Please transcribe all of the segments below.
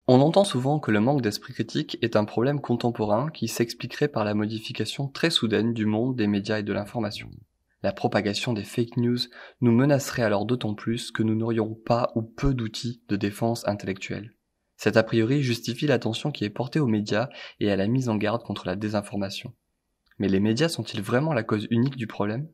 On entend souvent que le manque d'esprit critique est un problème contemporain qui s'expliquerait par la modification très soudaine du monde des médias et de l'information. La propagation des fake news nous menacerait alors d'autant plus que nous n'aurions pas ou peu d'outils de défense intellectuelle. Cet a priori justifie l'attention qui est portée aux médias et à la mise en garde contre la désinformation. Mais les médias sont-ils vraiment la cause unique du problème ?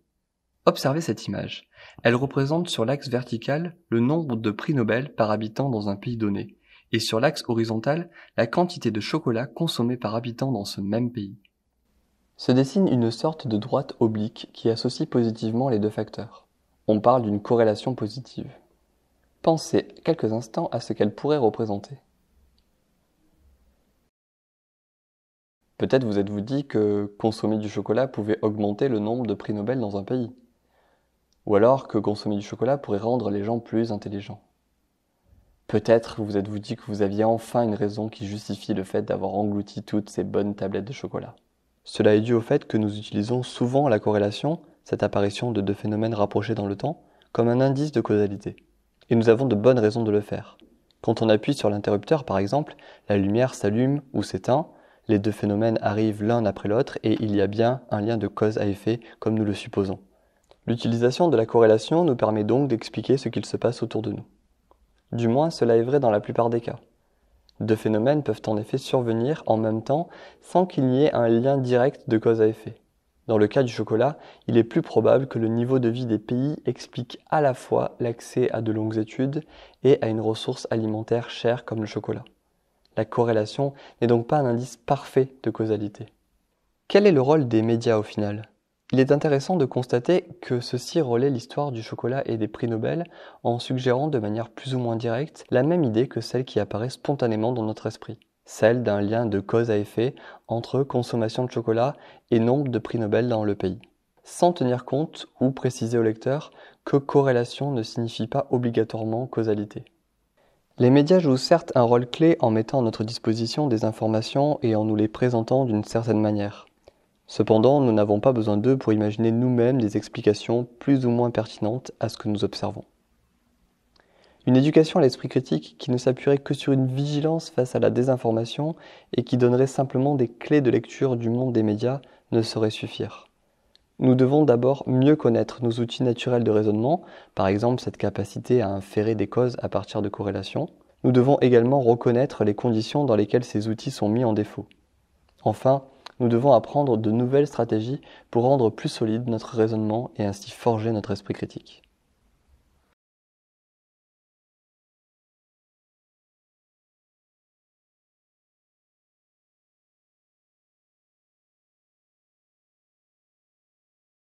Observez cette image. Elle représente sur l'axe vertical le nombre de prix Nobel par habitant dans un pays donné, et sur l'axe horizontal la quantité de chocolat consommée par habitant dans ce même pays. Se dessine une sorte de droite oblique qui associe positivement les deux facteurs. On parle d'une corrélation positive. Pensez quelques instants à ce qu'elle pourrait représenter. Peut-être vous êtes-vous dit que consommer du chocolat pouvait augmenter le nombre de prix Nobel dans un pays. Ou alors que consommer du chocolat pourrait rendre les gens plus intelligents. Peut-être vous êtes-vous dit que vous aviez enfin une raison qui justifie le fait d'avoir englouti toutes ces bonnes tablettes de chocolat. Cela est dû au fait que nous utilisons souvent la corrélation, cette apparition de deux phénomènes rapprochés dans le temps, comme un indice de causalité. Et nous avons de bonnes raisons de le faire. Quand on appuie sur l'interrupteur par exemple, la lumière s'allume ou s'éteint, les deux phénomènes arrivent l'un après l'autre et il y a bien un lien de cause à effet comme nous le supposons. L'utilisation de la corrélation nous permet donc d'expliquer ce qu'il se passe autour de nous. Du moins, cela est vrai dans la plupart des cas. Deux phénomènes peuvent en effet survenir en même temps sans qu'il y ait un lien direct de cause à effet. Dans le cas du chocolat, il est plus probable que le niveau de vie des pays explique à la fois l'accès à de longues études et à une ressource alimentaire chère comme le chocolat. La corrélation n'est donc pas un indice parfait de causalité. Quel est le rôle des médias au final ? Il est intéressant de constater que ceux-ci relaient l'histoire du chocolat et des prix Nobel en suggérant de manière plus ou moins directe la même idée que celle qui apparaît spontanément dans notre esprit, celle d'un lien de cause à effet entre consommation de chocolat et nombre de prix Nobel dans le pays, sans tenir compte ou préciser au lecteur que corrélation ne signifie pas obligatoirement causalité. Les médias jouent certes un rôle clé en mettant à notre disposition des informations et en nous les présentant d'une certaine manière. Cependant, nous n'avons pas besoin d'eux pour imaginer nous-mêmes des explications plus ou moins pertinentes à ce que nous observons. Une éducation à l'esprit critique qui ne s'appuierait que sur une vigilance face à la désinformation et qui donnerait simplement des clés de lecture du monde des médias ne saurait suffire. Nous devons d'abord mieux connaître nos outils naturels de raisonnement, par exemple cette capacité à inférer des causes à partir de corrélations. Nous devons également reconnaître les conditions dans lesquelles ces outils sont mis en défaut. Enfin, nous devons apprendre de nouvelles stratégies pour rendre plus solide notre raisonnement et ainsi forger notre esprit critique.